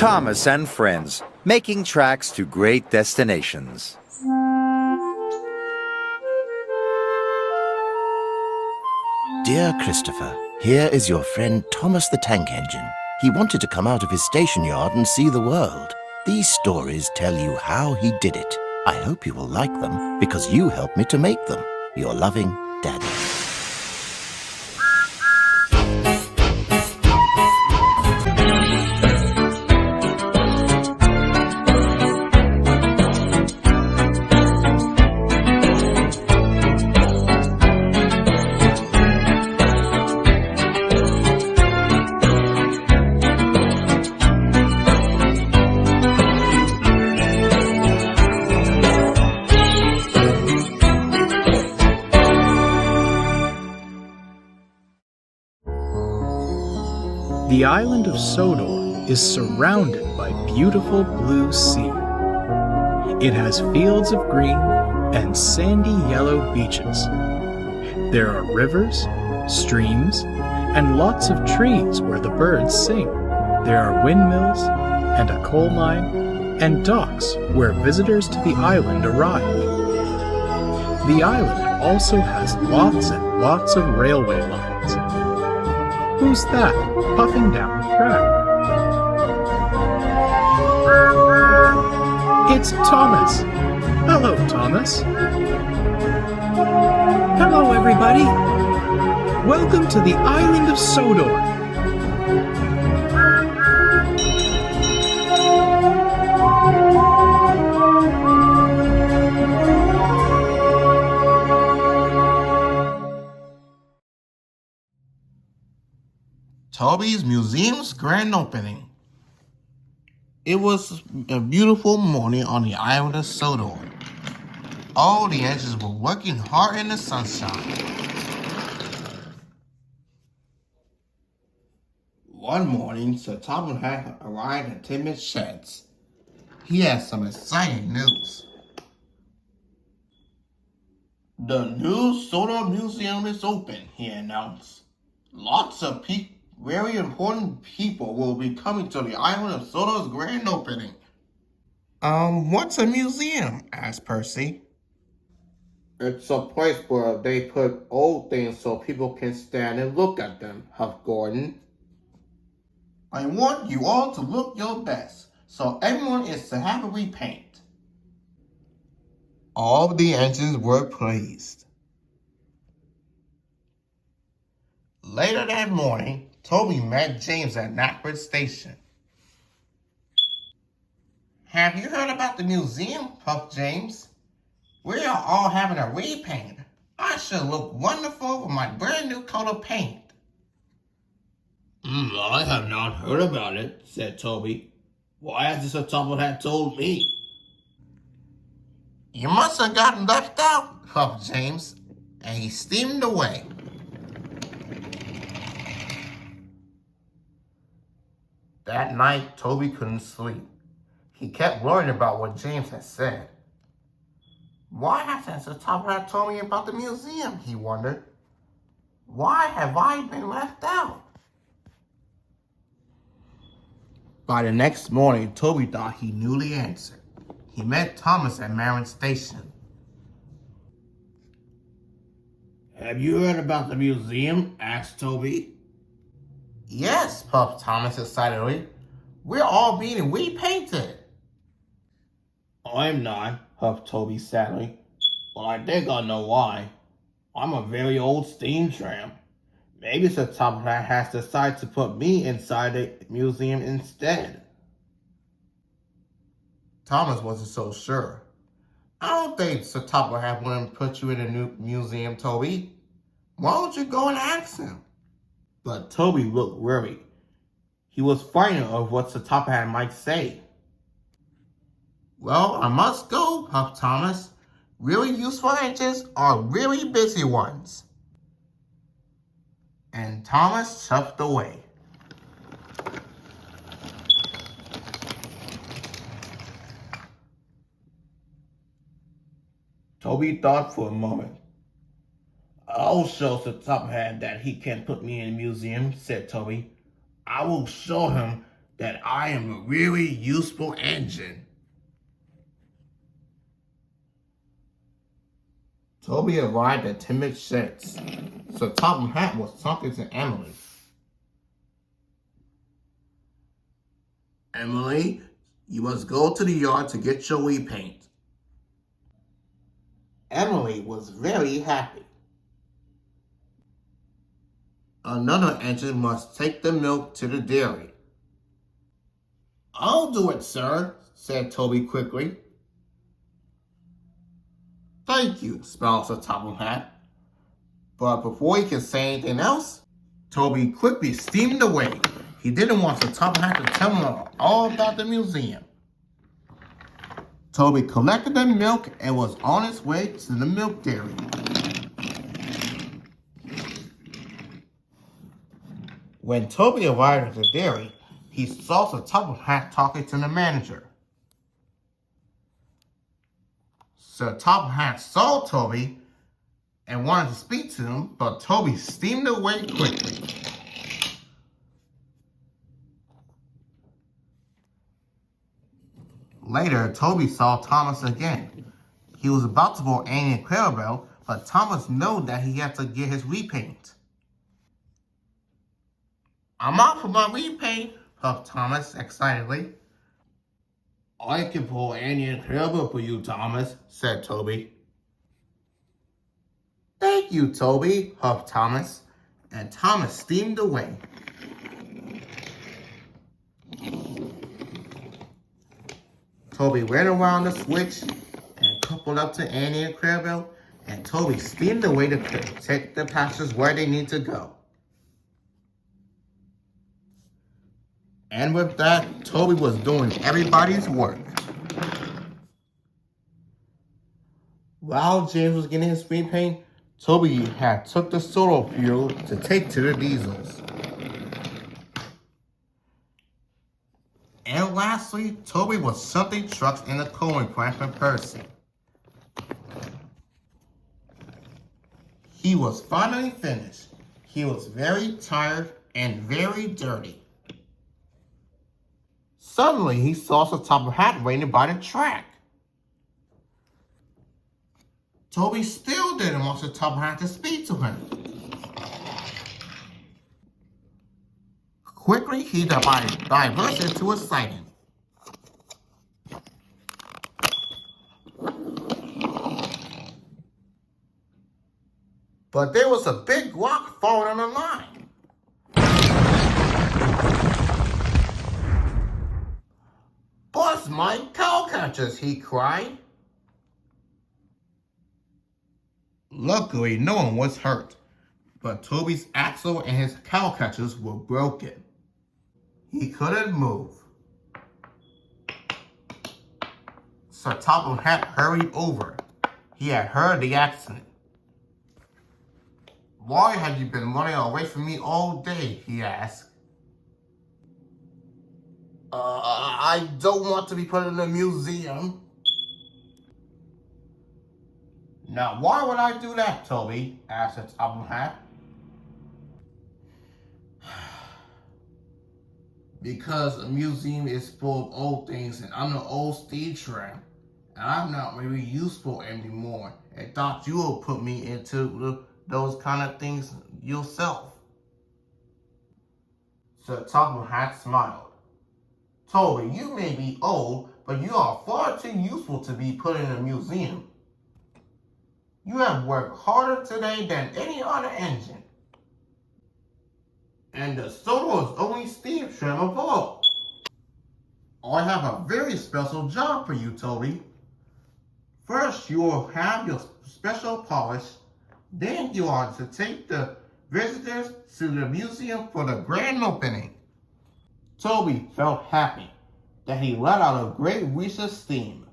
Thomas and friends, making tracks to great destinations. Dear Christopher, here is your friend Thomas the Tank Engine. He wanted to come out of his station yard and see the world. These stories tell you how he did it. I hope you will like them because you helped me to make them. Your loving Daddy. The island of Sodor is surrounded by beautiful blue sea. It has fields of green and sandy yellow beaches. There are rivers, streams, and lots of trees where the birds sing. There are windmills and a coal mine and docks where visitors to the island arrive. The island also has lots and lots of railway lines. Who's that puffing down the track? It's Thomas. Hello, Thomas. Hello, everybody. Welcome to the island of Sodor. Toby's Museum's grand opening. It was a beautiful morning on the island of Sodor. All the engines were working hard in the sunshine. One morning, Sir Toby had arrived at Timmins Sheds. He had some exciting news. The new Sodor Museum is open, he announced. Lots of very important people will be coming to the island of Sodor's grand opening. What's a museum? Asked Percy. It's a place where they put old things so people can stand and look at them, huffed Gordon. I want you all to look your best, so everyone is to have a repaint. All the engines were pleased. Later that morning, Toby met James at Knapford Station. Have you heard about the museum? Puffed James. We are all having a repaint. I should look wonderful with my brand new coat of paint. I have not heard about it, said Toby. Why hasn't Sir Toby told me? You must have gotten left out, puffed James, and he steamed away. That night, Toby couldn't sleep. He kept worrying about what James had said. Why hasn't Sir Toby told me about the museum, he wondered. Why have I been left out? By the next morning, Toby thought he knew the answer. He met Thomas at Marin Station. Have you heard about the museum? Asked Toby. Yes, puffed Thomas excitedly. We're all being repainted. I'm not, huffed Toby sadly. But I think I know why. I'm a very old steam tram. Maybe Sir Toby has decided to put me inside the museum instead. Thomas wasn't so sure. I don't think Sir Toby would want to put you in a new museum, Toby. Why don't you go and ask him? But Toby looked worried. He was frightened of what Sir Toby might say. Well, I must go, puffed Thomas. Really useful engines are really busy ones. And Thomas chuffed away. Toby thought for a moment. I'll show Sir Topham that he can put me in a museum, said Toby. I will show him that I am a really useful engine. Toby arrived at 10 minutes since, so Top Hat was talking to Emily. Emily, you must go to the yard to get your repaint. Emily was very happy. Another engine must take the milk to the dairy. I'll do it, sir, said Toby quickly. Thank you, smiled the Top Hat. But before he could say anything else, Toby quickly steamed away. He didn't want the Top Hat to tell him all about the museum. Toby collected the milk and was on his way to the milk dairy. When Toby arrived at the dairy, he saw the Top Hat talking to the manager. Sir Top Hat saw Toby and wanted to speak to him, but Toby steamed away quickly. Later, Toby saw Thomas again. He was about to pull Annie and Clarabelle, but Thomas knew that he had to get his repaint. I'm off for my repaint, huffed Thomas excitedly. I can pull Annie and Clarabelle for you, Thomas, said Toby. Thank you, Toby, huffed Thomas, and Thomas steamed away. Toby ran around the switch and coupled up to Annie and Clarabelle, and Toby steamed away to take the passengers where they need to go. And with that, Toby was doing everybody's work. While James was getting his repaint, Toby had took the solar fuel to take to the diesels. And lastly, Toby was something trucks in the coaling plant for Percy. He was finally finished. He was very tired and very dirty. Suddenly, he saw the Top Hat waiting by the track. Toby still didn't want the Top Hat to speak to him. Quickly, he diverted into a sighting. But there was a big rock falling on the line. Buzz my cowcatchers, he cried. Luckily, no one was hurt, but Toby's axle and his cowcatchers were broken. He couldn't move. Sir Top Hat hurried over. He had heard the accident. Why have you been running away from me all day? He asked. I don't want to be put in a museum. Now, why would I do that, Toby? Asked the Top Hat. Because a museum is full of old things, and I'm an old steam tram, and I'm not really useful anymore. I thought you would put me into those kind of things yourself. So Top Hat smiled. Toby, you may be old, but you are far too useful to be put in a museum. You have worked harder today than any other engine. And the Soto is only steam tram of all. I have a very special job for you, Toby. First, you will have your special polish. Then you are to take the visitors to the museum for the grand opening. Toby felt happy that he let out a great reach of steam.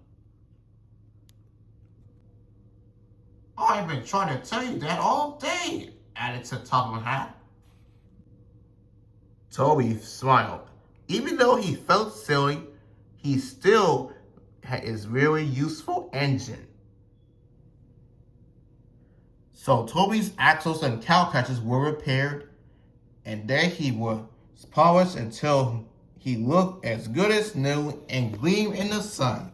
I've been trying to tell you that all day, added to Top Hat. Toby smiled. Even though he felt silly, he still had his really useful engine. So Toby's axles and cowcatchers were repaired, and then he was polished until He looked as good as new and gleamed in the sun.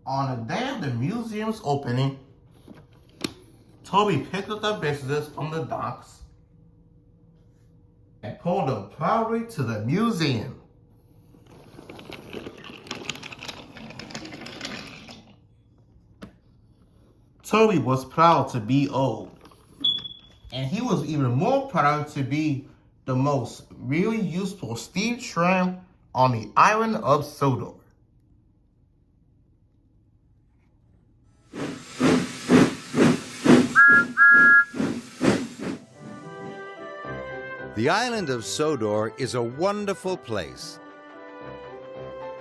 On the day of the museum's opening, Toby picked up the visitors from the docks and pulled them proudly to the museum. Toby was proud to be old, and he was even more proud to be the most really useful steam tram on the island of Sodor. The island of Sodor is a wonderful place.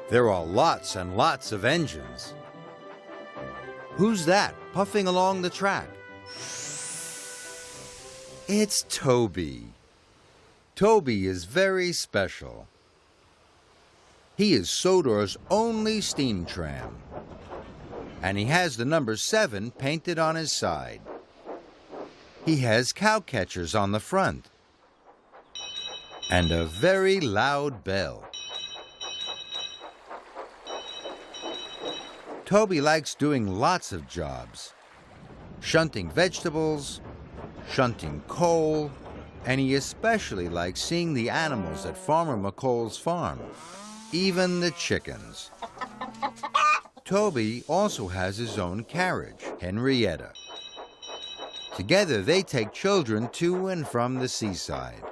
There are lots and lots of engines. Who's that puffing along the track? It's Toby. Toby is very special. He is Sodor's only steam tram, and he has the number 7 painted on his side. He has cow catchers on the front and a very loud bell. Toby likes doing lots of jobs: shunting vegetables, shunting coal, and he especially likes seeing the animals at Farmer McColl's farm, even the chickens. Toby also has his own carriage, Henrietta. Together they take children to and from the seaside.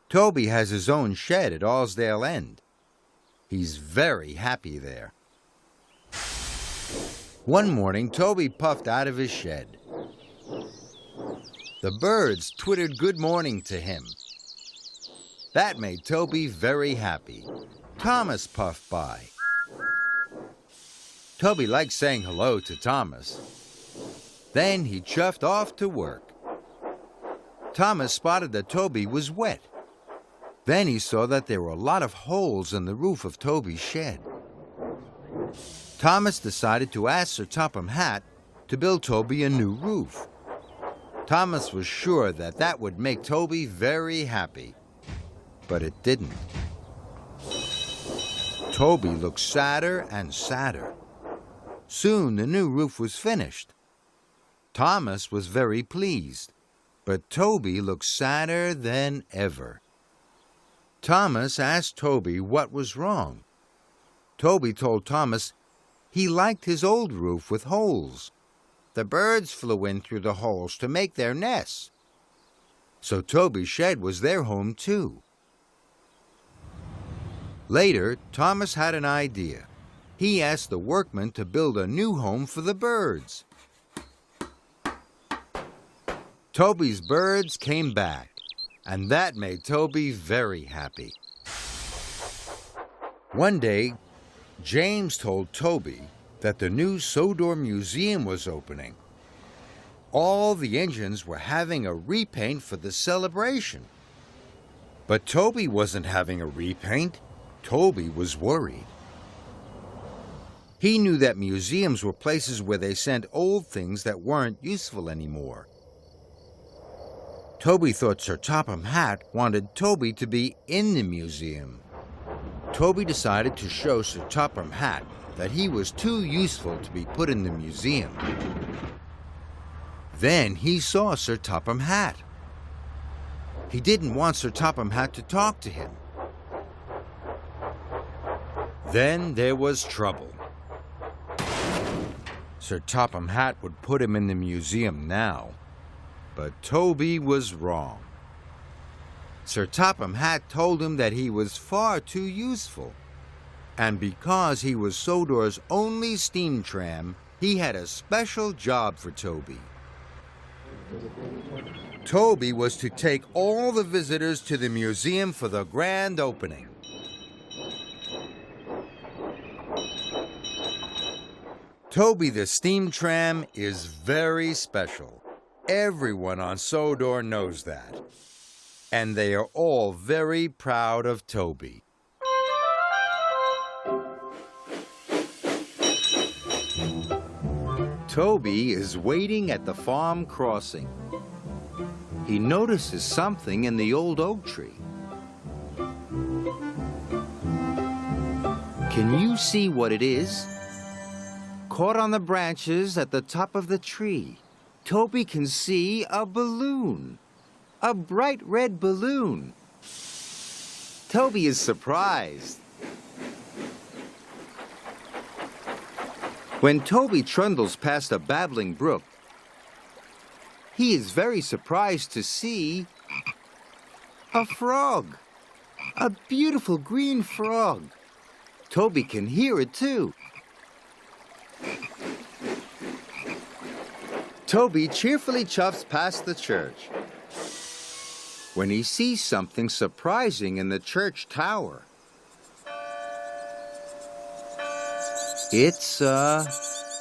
Toby has his own shed at Allsdale End. He's very happy there. One morning, Toby puffed out of his shed. The birds twittered good morning to him. That made Toby very happy. Thomas puffed by. Toby liked saying hello to Thomas. Then he chuffed off to work. Thomas spotted that Toby was wet. Then he saw that there were a lot of holes in the roof of Toby's shed. Thomas decided to ask Sir Topham Hatt to build Toby a new roof. Thomas was sure that that would make Toby very happy, but it didn't. Toby looked sadder and sadder. Soon the new roof was finished. Thomas was very pleased, but Toby looked sadder than ever. Thomas asked Toby what was wrong. Toby told Thomas he liked his old roof with holes. The birds flew in through the holes to make their nests. So Toby's shed was their home too. Later, Thomas had an idea. He asked the workmen to build a new home for the birds. Toby's birds came back, and that made Toby very happy. One day, James told Toby that the new Sodor Museum was opening. All the engines were having a repaint for the celebration. But Toby wasn't having a repaint. Toby was worried. He knew that museums were places where they sent old things that weren't useful anymore. Toby thought Sir Topham Hatt wanted Toby to be in the museum. Toby decided to show Sir Topham Hatt that he was too useful to be put in the museum. Then he saw Sir Topham Hatt. He didn't want Sir Topham Hatt to talk to him. Then there was trouble. Sir Topham Hatt would put him in the museum now, but Toby was wrong. Sir Topham Hatt told him that he was far too useful, and because he was Sodor's only steam tram, he had a special job for Toby. Toby was to take all the visitors to the museum for the grand opening. Toby the steam tram is very special. Everyone on Sodor knows that. And they are all very proud of Toby. Toby is waiting at the farm crossing. he notices something in the old oak tree. Can you see what it is? Caught on the branches at the top of the tree, Toby can see a balloon. A bright red balloon. Toby is surprised. When Toby trundles past a babbling brook, he is very surprised to see a frog. A beautiful green frog. Toby can hear it too. Toby cheerfully chuffs past the church when he sees something surprising in the church tower. It's a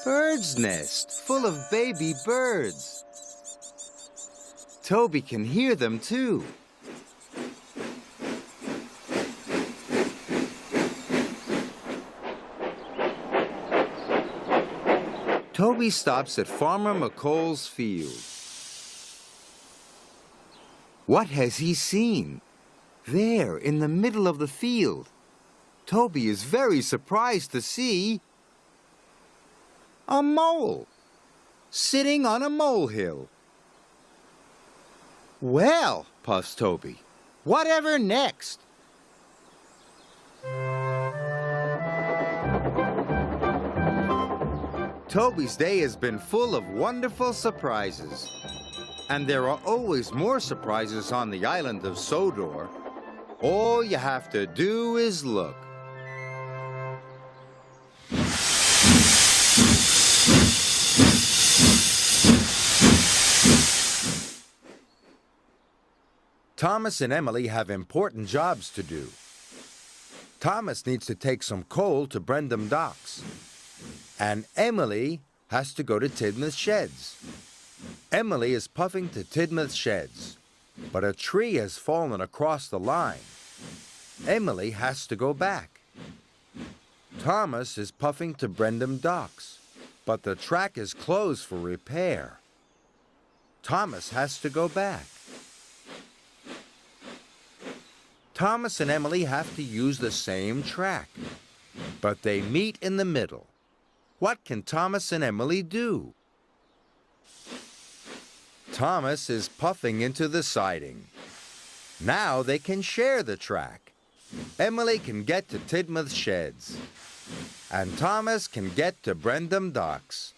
bird's nest full of baby birds. Toby can hear them too. Toby stops at Farmer McColl's field. What has he seen? There, in the middle of the field, Toby is very surprised to see a mole sitting on a molehill. Well, puffs Toby, whatever next? Toby's day has been full of wonderful surprises. And there are always more surprises on the island of Sodor. All you have to do is look. Thomas and Emily have important jobs to do. Thomas needs to take some coal to Brendam Docks. And Emily has to go to Tidmouth Sheds. Emily is puffing to Tidmouth Sheds, but a tree has fallen across the line. Emily has to go back. Thomas is puffing to Brendam Docks, but the track is closed for repair. Thomas has to go back. Thomas and Emily have to use the same track, but they meet in the middle. What can Thomas and Emily do? Thomas is puffing into the siding. Now they can share the track. Emily can get to Tidmouth Sheds, and Thomas can get to Brendam Docks.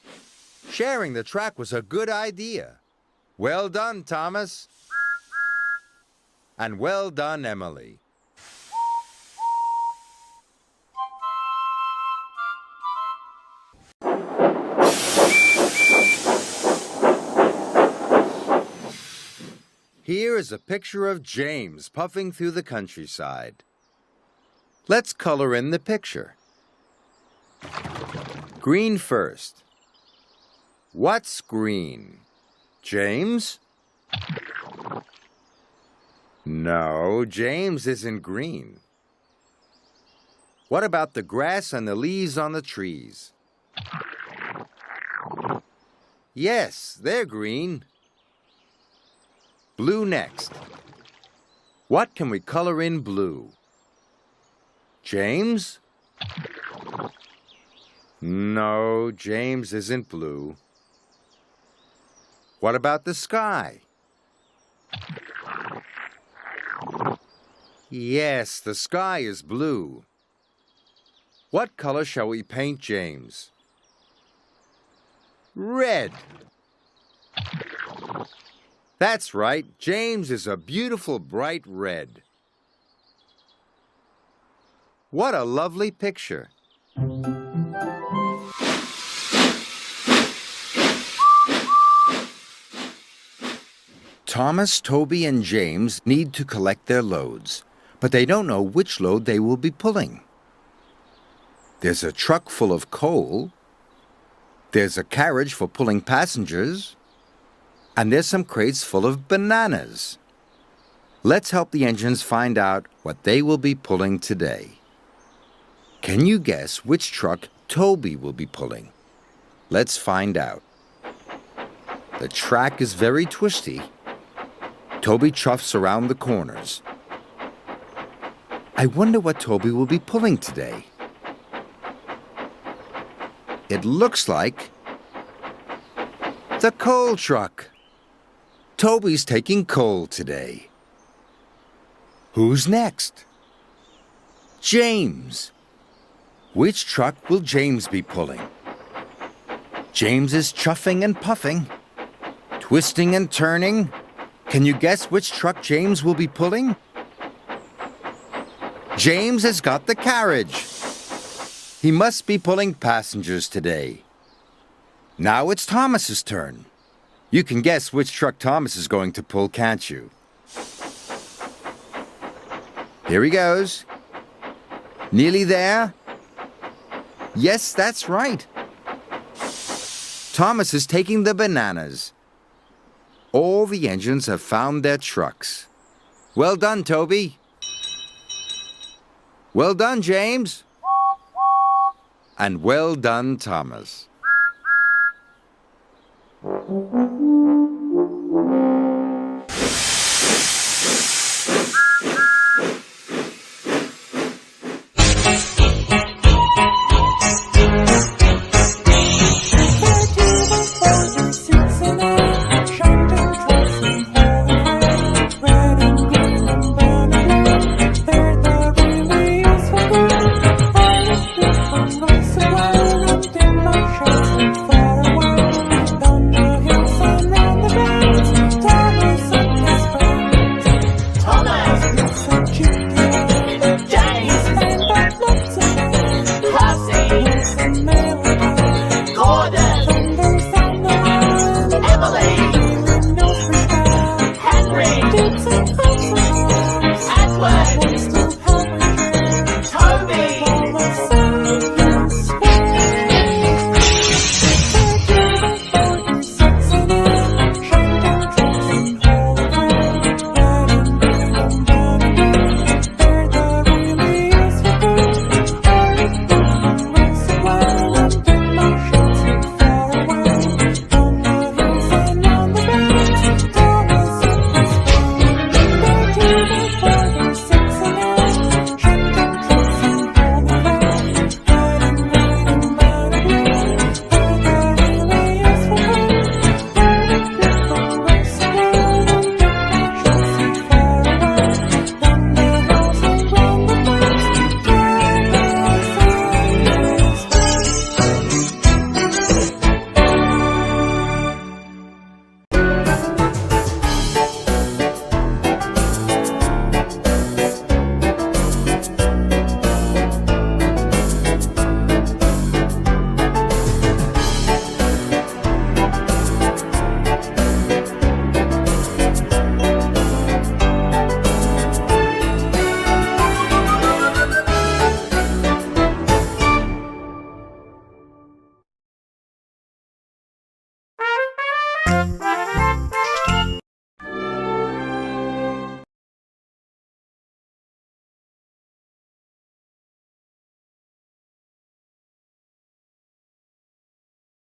Sharing the track was a good idea. Well done, Thomas. And well done, Emily. Here is a picture of James puffing through the countryside. Let's color in the picture. Green first. What's green? James? No, James isn't green. What about the grass and the leaves on the trees? Yes, they're green. Blue next. What can we color in blue? James? No, James isn't blue. What about the sky? Yes, the sky is blue. What color shall we paint James? Red. That's right, James is a beautiful bright red. What a lovely picture. Thomas, Toby, and James need to collect their loads, but they don't know which load they will be pulling. There's a truck full of coal, there's a carriage for pulling passengers, and there's some crates full of bananas. Let's help the engines find out what they will be pulling today. Can you guess which truck Toby will be pulling? Let's find out. The track is very twisty. Toby chuffs around the corners. I wonder what Toby will be pulling today. It looks like the coal truck. Toby's taking coal today. Who's next? James. Which truck will James be pulling? James is chuffing and puffing, twisting and turning. Can you guess which truck James will be pulling? James has got the carriage. He must be pulling passengers today. Now it's Thomas's turn. You can guess which truck Thomas is going to pull, can't you? Here he goes. Nearly there? Yes, that's right. Thomas is taking the bananas. All the engines have found their trucks. Well done, Toby. Well done, James. And well done, Thomas. James and lots of Hussy.